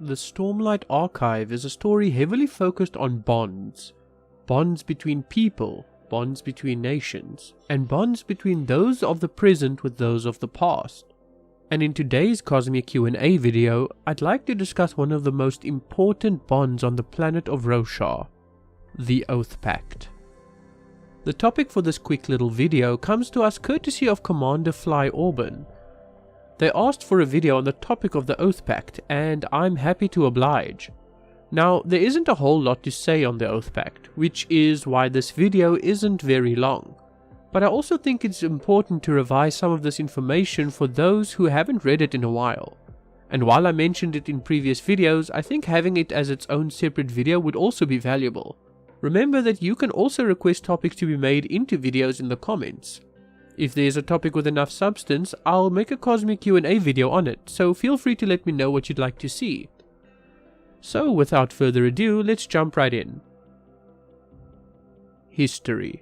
The Stormlight Archive is a story heavily focused on bonds. Bonds between people, bonds between nations, and bonds between those of the present with those of the past. And in today's Cosmere Q&A video, I'd like to discuss one of the most important bonds on the planet of Roshar, the Oathpact. The topic for this quick little video comes to us courtesy of Commander Fly Auburn. They asked for a video on the topic of the Oathpact, and I'm happy to oblige. Now, there isn't a whole lot to say on the Oathpact, which is why this video isn't very long. But I also think it's important to revise some of this information for those who haven't read it in a while. And while I mentioned it in previous videos, I think having it as its own separate video would also be valuable. Remember that you can also request topics to be made into videos in the comments. If there's a topic with enough substance, I'll make a Cosmere Q&A video on it, so feel free to let me know what you'd like to see. So without further ado, let's jump right in. History.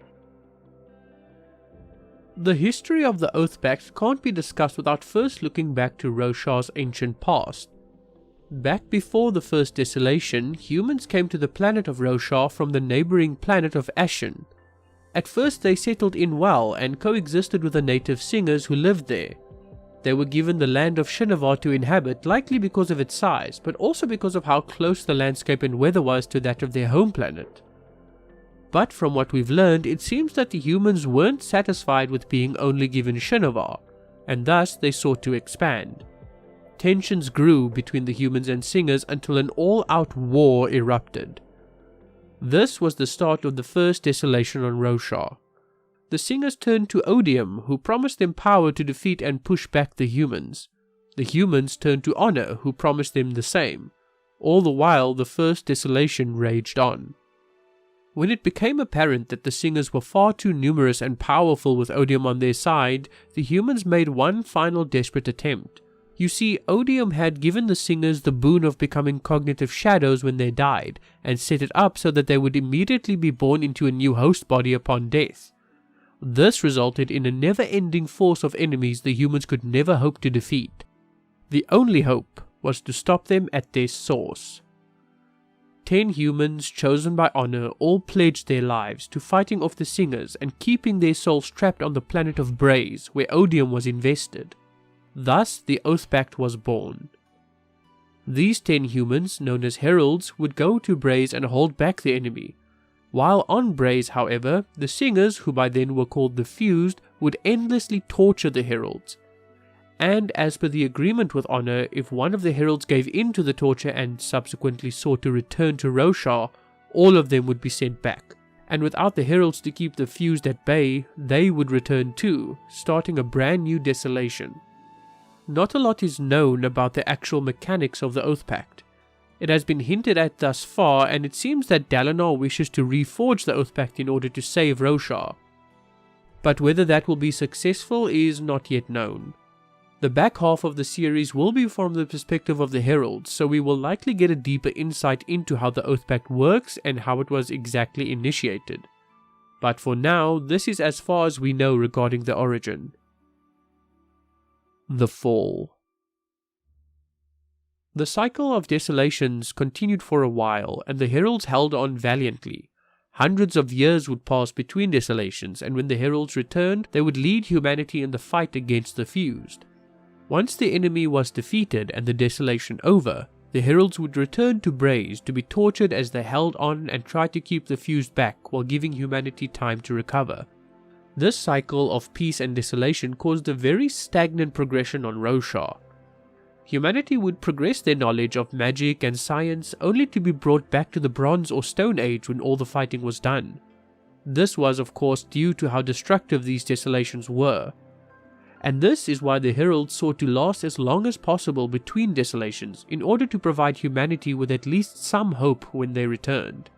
The history of the Oathpact can't be discussed without first looking back to Roshar's ancient past. Back before the first desolation, humans came to the planet of Roshar from the neighbouring planet of Ashen. At first they settled in well and coexisted with the native singers who lived there. They were given the land of Shinovar to inhabit, likely because of its size, but also because of how close the landscape and weather was to that of their home planet. But from what we've learned, it seems that the humans weren't satisfied with being only given Shinovar, and thus they sought to expand. Tensions grew between the humans and singers until an all-out war erupted. This was the start of the first desolation on Roshar. The singers turned to Odium, who promised them power to defeat and push back the humans. The humans turned to Honor, who promised them the same. All the while, the first desolation raged on. When it became apparent that the singers were far too numerous and powerful with Odium on their side, the humans made one final desperate attempt. You see, Odium had given the singers the boon of becoming cognitive shadows when they died, and set it up so that they would immediately be born into a new host body upon death. This resulted in a never-ending force of enemies the humans could never hope to defeat. The only hope was to stop them at their source. 10 humans chosen by Honor all pledged their lives to fighting off the singers and keeping their souls trapped on the planet of Braze, where Odium was invested. Thus, the Oathpact was born. These 10 humans, known as Heralds, would go to Braze and hold back the enemy. While on Braze, however, the singers, who by then were called the Fused, would endlessly torture the Heralds. And as per the agreement with Honor, if one of the Heralds gave in to the torture and subsequently sought to return to Roshar, all of them would be sent back. And without the Heralds to keep the Fused at bay, they would return too, starting a brand new desolation. Not a lot is known about the actual mechanics of the Oathpact. It has been hinted at thus far, and it seems that Dalinar wishes to reforge the Oathpact in order to save Roshar. But whether that will be successful is not yet known. The back half of the series will be from the perspective of the Heralds, so we will likely get a deeper insight into how the Oathpact works and how it was exactly initiated. But for now, this is as far as we know regarding the origin. The Fall. The cycle of desolations continued for a while, and the Heralds held on valiantly. Hundreds of years would pass between desolations, and when the Heralds returned, they would lead humanity in the fight against the Fused. Once the enemy was defeated and the desolation over, the Heralds would return to Braze to be tortured as they held on and tried to keep the Fused back while giving humanity time to recover. This cycle of peace and desolation caused a very stagnant progression on Roshar. Humanity would progress their knowledge of magic and science only to be brought back to the Bronze or Stone Age when all the fighting was done. This was of course due to how destructive these desolations were. And this is why the Heralds sought to last as long as possible between desolations in order to provide humanity with at least some hope when they returned.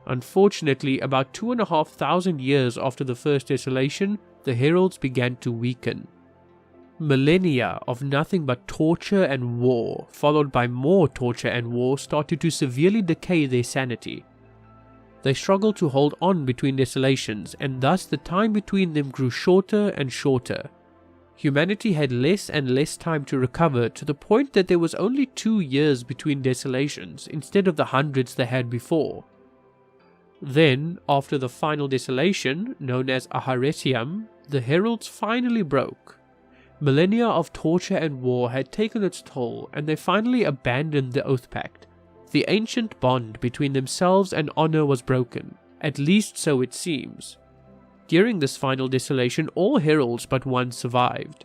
Unfortunately, about 2,500 years after the first desolation, the Heralds began to weaken. Millennia of nothing but torture and war, followed by more torture and war, started to severely decay their sanity. They struggled to hold on between desolations, and thus the time between them grew shorter and shorter. Humanity had less and less time to recover, to the point that there was only 2 years between desolations instead of the hundreds they had before. Then, after the final desolation, known as Aharetium, the heralds finally broke. Millennia of torture and war had taken its toll, and they finally abandoned the Oathpact. The ancient bond between themselves and honor was broken, at least so it seems. During this final desolation, all heralds but one survived.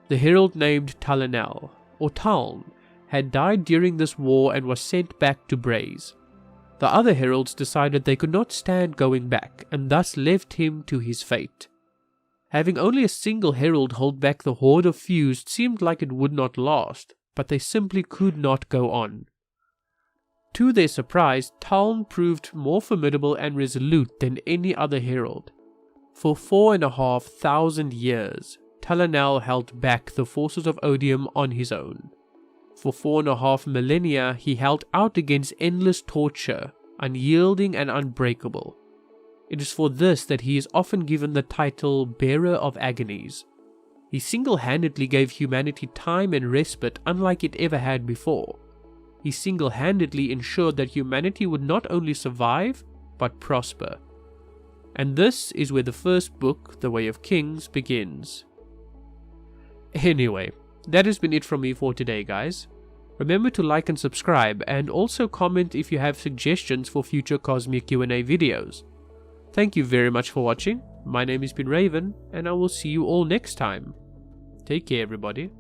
The herald named Talanel, or Taln, had died during this war and was sent back to Braze. The other heralds decided they could not stand going back, and thus left him to his fate. Having only a single herald hold back the horde of fused seemed like it would not last, but they simply could not go on. To their surprise, Taln proved more formidable and resolute than any other herald. For 4,500 years, Talanel held back the forces of Odium on his own. For 4.5 millennia, he held out against endless torture, unyielding and unbreakable. It is for this that he is often given the title Bearer of Agonies. He single-handedly gave humanity time and respite unlike it ever had before. He single-handedly ensured that humanity would not only survive, but prosper. And this is where the first book, The Way of Kings, begins. Anyway, that has been it from me for today, guys. Remember to like and subscribe, and also comment if you have suggestions for future Cosmere Q&A videos. Thank you very much for watching. My name has been Raven, and I will see you all next time. Take care, everybody.